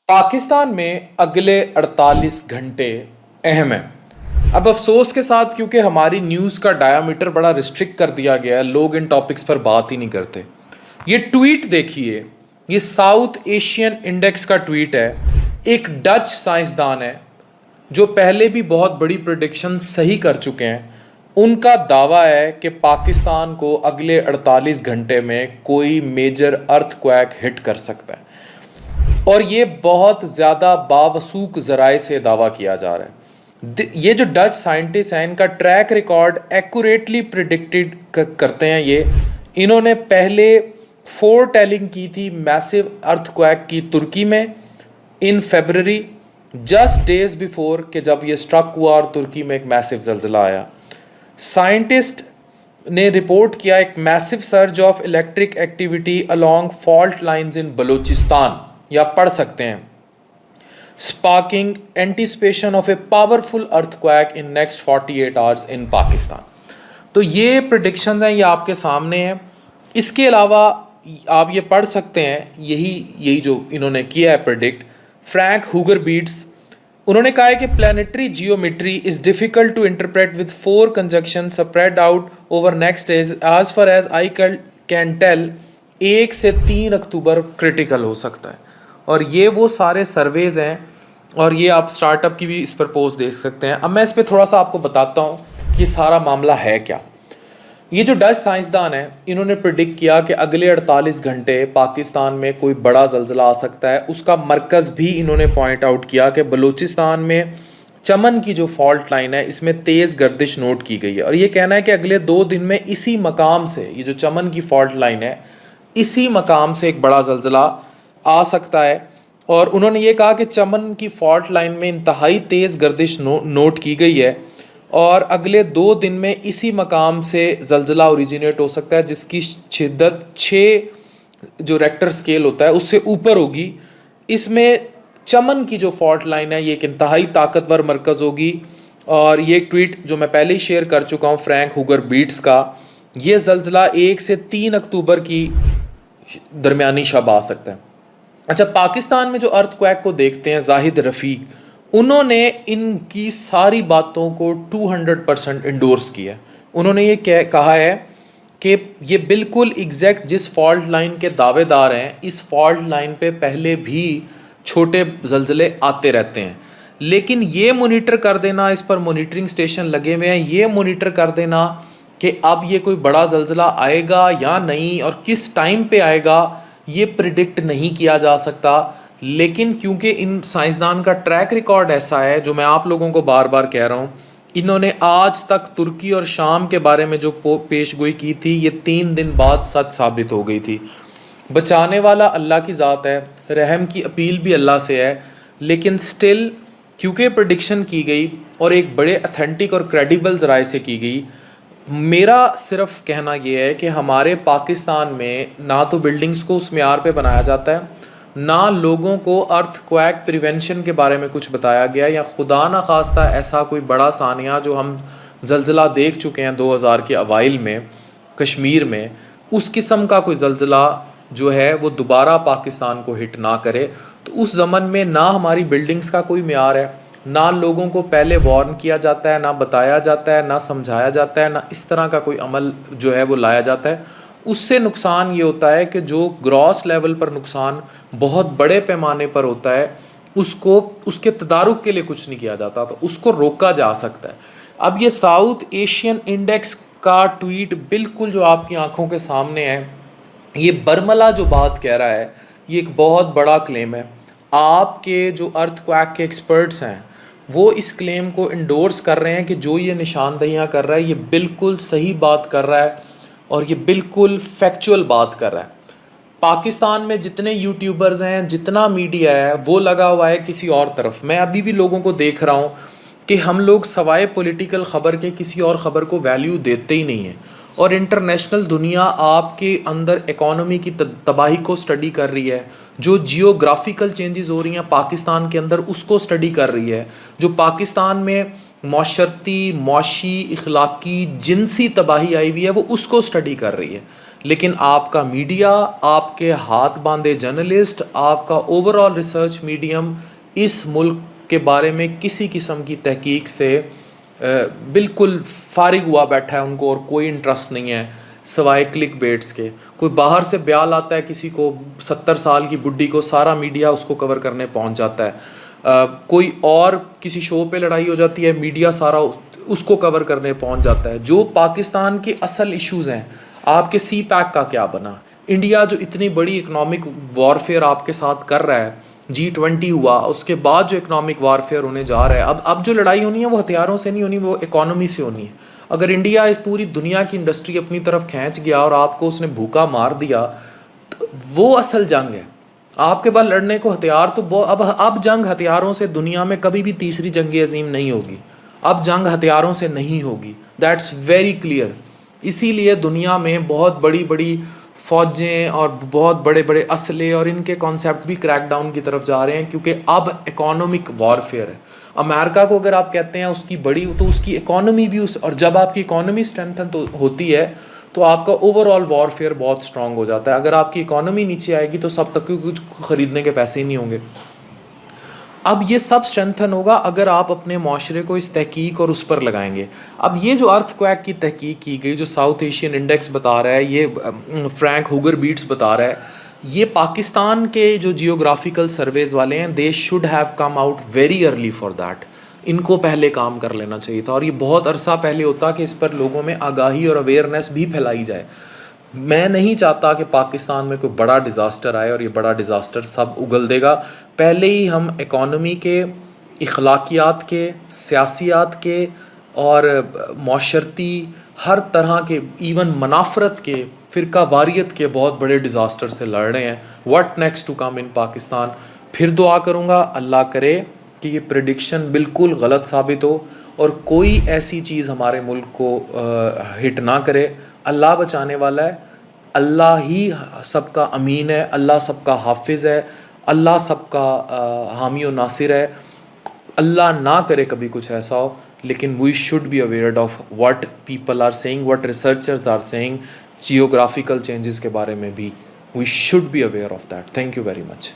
पाकिस्तान में अगले 48 घंटे अहम है। अब अफसोस के साथ क्योंकि हमारी न्यूज़ का डायामीटर बड़ा रिस्ट्रिक्ट कर दिया गया है, लोग इन टॉपिक्स पर बात ही नहीं करते। ये ट्वीट देखिए, ये साउथ एशियन इंडेक्स का ट्वीट है। एक डच साइंसदान है जो पहले भी बहुत बड़ी प्रेडिक्शन सही कर चुके हैं। उनका दावा है कि पाकिस्तान को अगले 48 घंटे में कोई मेजर अर्थक्वेक हिट कर सकता है, और ये बहुत ज़्यादा बावसूख ज़राए से दावा किया जा रहा है। ये जो डच साइंटिस्ट हैं, इनका ट्रैक रिकॉर्ड एक्यूरेटली प्रिडिक्टेड करते हैं। इन्होंने पहले फोर टेलिंग की थी मैसिव अर्थक्वेक की तुर्की में इन फरवरी, जस्ट डेज बिफोर कि जब ये स्ट्रक हुआ और तुर्की में एक मैसिव जल्जला आया। साइंटिस्ट ने रिपोर्ट किया एक massive surge of electric activity along fault lines in Balochistan, या पढ़ सकते हैं sparking anticipation of a powerful earthquake in next 48 hours in Pakistan. तो ये प्रेडिक्शंस हैं, ये आपके सामने हैं। इसके अलावा आप ये पढ़ सकते हैं, यही जो इन्होंने किया है प्रेडिक्ट, फ्रैंक हुगर बीट्स, उन्होंने कहा है कि planetary geometry is difficult to interpret with 4 conjunction spread out over next days as far as I can tell 1 से 3 अक्टूबर क्रिटिकल हो सकता है। और ये वो सारे सर्वेज हैं, और ये आप स्टार्टअप की भी इस पर पोस्ट देख सकते हैं। अब मैं इस पर थोड़ा सा आपको बताता हूँ कि सारा मामला है क्या। ये जो डच साइंसदान है, इन्होंने प्रिडिक्ट किया कि अगले 48 घंटे पाकिस्तान में कोई बड़ा जल्जला आ सकता है। उसका मरकज़ भी इन्होंने पॉइंट आउट किया कि बलूचिस्तान में चमन की जो फॉल्ट लाइन है, इसमें तेज़ गर्दिश नोट की गई है। और ये कहना है कि अगले 2 दिन में इसी मकाम से, ये जो चमन की फॉल्ट लाइन है, इसी मकाम से एक बड़ा जल्जला आ सकता है। और उन्होंने ये कहा कि चमन की फॉल्ट लाइन में इंतहाई तेज़ गर्दिश नोट की गई है, और अगले 2 दिन में इसी मकाम से जल्जला ओरिजिनेट हो सकता है, जिसकी शिद्दत 6 जो रेक्टर स्केल होता है उससे ऊपर होगी। इसमें चमन की जो फॉल्ट लाइन है, ये एक इंतहाई ताकतवर मरकज़ होगी। और ये ट्वीट जो मैं पहले ही शेयर कर चुका हूँ फ्रैंक हुगर बीट्स का, ये जल्जला 1 से 3 अक्टूबर की दरमियानी शब आ सकता है। अच्छा, पाकिस्तान में जो अर्थक्वेक को देखते हैं, जाहिद रफ़ीक, उन्होंने इनकी सारी बातों को 200% इंडोर्स किया। उन्होंने ये कहा है कि ये बिल्कुल एग्जैक्ट जिस फॉल्ट लाइन के दावेदार हैं, इस फॉल्ट लाइन पे पहले भी छोटे जल्जले आते रहते हैं, लेकिन ये मोनीटर कर देना, इस पर मोनीटरिंग स्टेशन लगे हुए हैं, ये मोनीटर कर देना कि अब ये कोई बड़ा जल्जला आएगा या नहीं और किस टाइम पे आएगा, ये प्रिडिक्ट नहीं किया जा सकता। लेकिन क्योंकि इन साइंसदान का ट्रैक रिकॉर्ड ऐसा है, जो मैं आप लोगों को बार बार कह रहा हूँ, इन्होंने आज तक तुर्की और शाम के बारे में जो पेशगोई की थी, ये 3 दिन बाद सच साबित हो गई थी। बचाने वाला अल्लाह की ज़ात है, रहम की अपील भी अल्लाह से है, लेकिन स्टिल क्योंकि प्रेडिक्शन की गई और एक बड़े अथेंटिक और क्रेडिबल ज़राए से की गई, मेरा सिर्फ कहना यह है कि हमारे पाकिस्तान में ना तो बिल्डिंग्स को उस मेयार पे बनाया जाता है, ना लोगों को अर्थक्वेक प्रिवेंशन के बारे में कुछ बताया गया, या खुदा ना खास्ता ऐसा कोई बड़ा सानिया जो हम जल्जला देख चुके हैं 2000 के अवाइल में कश्मीर में, उस किस्म का कोई जल्जला जो है वो दोबारा पाकिस्तान को हिट ना करे। तो उस ज़मन में ना हमारी बिल्डिंग्स का कोई मेयार है, ना लोगों को पहले वार्न किया जाता है, ना बताया जाता है, ना समझाया जाता है, ना इस तरह का कोई अमल जो है वो लाया जाता है। उससे नुकसान ये होता है कि जो ग्रॉस लेवल पर नुकसान बहुत बड़े पैमाने पर होता है, उसको उसके तदारुक के लिए कुछ नहीं किया जाता, तो उसको रोका जा सकता है। अब ये साउथ एशियन इंडेक्स का ट्वीट बिल्कुल जो आपकी आंखों के सामने है, ये बरमला जो बात कह रहा है, ये एक बहुत बड़ा क्लेम है। आपके जो अर्थक्वेक के एक्सपर्ट्स हैं, वो इस क्लेम को इंडोर्स कर रहे हैं कि जो ये निशानदहियाँ कर रहा है, ये बिल्कुल सही बात कर रहा है और ये बिल्कुल फैक्चुअल बात कर रहा है। पाकिस्तान में जितने यूट्यूबर्स हैं, जितना मीडिया है, वो लगा हुआ है किसी और तरफ। मैं अभी भी लोगों को देख रहा हूँ कि हम लोग सवाए पॉलिटिकल ख़बर के किसी और ख़बर को वैल्यू देते ही नहीं हैं, और इंटरनेशनल दुनिया आपके अंदर इकॉनमी की तबाही को स्टडी कर रही है, जो जियोग्राफिकल चेंजेस हो रही हैं पाकिस्तान के अंदर उसको स्टडी कर रही है, जो पाकिस्तान में माशरती, मौशी, इखलाकी, जिनसी तबाही आई हुई है वो उसको स्टडी कर रही है। لیکن آپ کا میڈیا، آپ کے ہاتھ باندھے جرنلسٹ، آپ کا اوور آل ریسرچ میڈیم اس ملک کے بارے میں کسی قسم کی تحقیق سے بالکل فارغ ہوا بیٹھا ہے، ان کو اور کوئی انٹرسٹ نہیں ہے سوائے کلک بیٹس کے. کوئی باہر سے بیال آتا ہے کسی کو، 70 سال کی بڈھی کو، سارا میڈیا اس کو کور کرنے پہنچ جاتا ہے. کوئی اور کسی شو پہ لڑائی ہو جاتی ہے، میڈیا سارا اس کو کور کرنے پہنچ جاتا ہے. جو پاکستان کے اصل ایشوز ہیں، آپ کے سی پیک کا کیا بنا، انڈیا جو اتنی بڑی اکنامک وارفیئر آپ کے ساتھ کر رہا ہے، G20 ہوا، اس کے بعد جو اکنامک وارفیئر ہونے جا رہا ہے، اب جو لڑائی ہونی ہے وہ ہتھیاروں سے نہیں ہونی، وہ اکانومی سے ہونی ہے. اگر انڈیا اس پوری دنیا کی انڈسٹری اپنی طرف کھینچ گیا اور آپ کو اس نے بھوکا مار دیا، تو وہ اصل جنگ ہے. آپ کے پاس لڑنے کو ہتھیار تو اب جنگ ہتھیاروں سے دنیا میں کبھی بھی تیسری جنگ عظیم نہیں ہوگی. اب جنگ ہتھیاروں سے نہیں ہوگی، دیٹس ویری کلیئر. اسی لیے دنیا میں بہت بڑی بڑی فوجیں اور بہت بڑے بڑے اسلحے اور ان کے کانسیپٹ بھی کریک ڈاؤن کی طرف جا رہے ہیں، کیونکہ اب اکانومک وارفیئر ہے. امریکہ کو اگر آپ کہتے ہیں اس کی بڑی، تو اس کی اکانومی بھی اور جب آپ کی اکانومی اسٹرینتھن تو ہوتی ہے تو آپ کا اوور آل وارفیئر بہت اسٹرانگ ہو جاتا ہے. اگر آپ کی اکانومی نیچے آئے گی تو سب تک کچھ خریدنے کے پیسے ہی نہیں ہوں گے. اب یہ سب اسٹرینتھن ہوگا اگر آپ اپنے معاشرے کو اس تحقیق اور اس پر لگائیں گے. اب یہ جو ارتھ کویک کی تحقیق کی گئی، جو ساؤتھ ایشین انڈیکس بتا رہا ہے، یہ فرینک ہوگر بیٹس بتا رہا ہے، یہ پاکستان کے جو جیوگرافیکل سرویز والے ہیں، they should have come out very early for that. ان کو پہلے کام کر لینا چاہیے تھا، اور یہ بہت عرصہ پہلے ہوتا کہ اس پر لوگوں میں آگاہی اور اویئرنیس بھی پھیلائی جائے. میں نہیں چاہتا کہ پاکستان میں کوئی بڑا ڈیزاسٹر آئے اور یہ بڑا ڈیزاسٹر سب اگل دے گا. پہلے ہی ہم اکانومی کے، اخلاقیات کے، سیاسیات کے اور معاشرتی ہر طرح کے، ایون منافرت کے، فرقہ واریت کے بہت بڑے ڈیزاسٹر سے لڑ رہے ہیں. واٹ نیکسٹ ٹو کم ان پاکستان. پھر دعا کروں گا اللہ کرے کہ یہ پریڈکشن بالکل غلط ثابت ہو اور کوئی ایسی چیز ہمارے ملک کو ہٹ نہ کرے. اللہ بچانے والا ہے، اللہ ہی سب کا امین ہے، اللہ سب کا حافظ ہے، اللہ سب کا حامی و ناصر ہے. اللہ نہ کرے کبھی کچھ ایسا ہو، لیکن we should be aware of what people are seeing, what researchers are seeing. Geographical changes کے بارے میں بھی we should be aware of that. Thank you very much.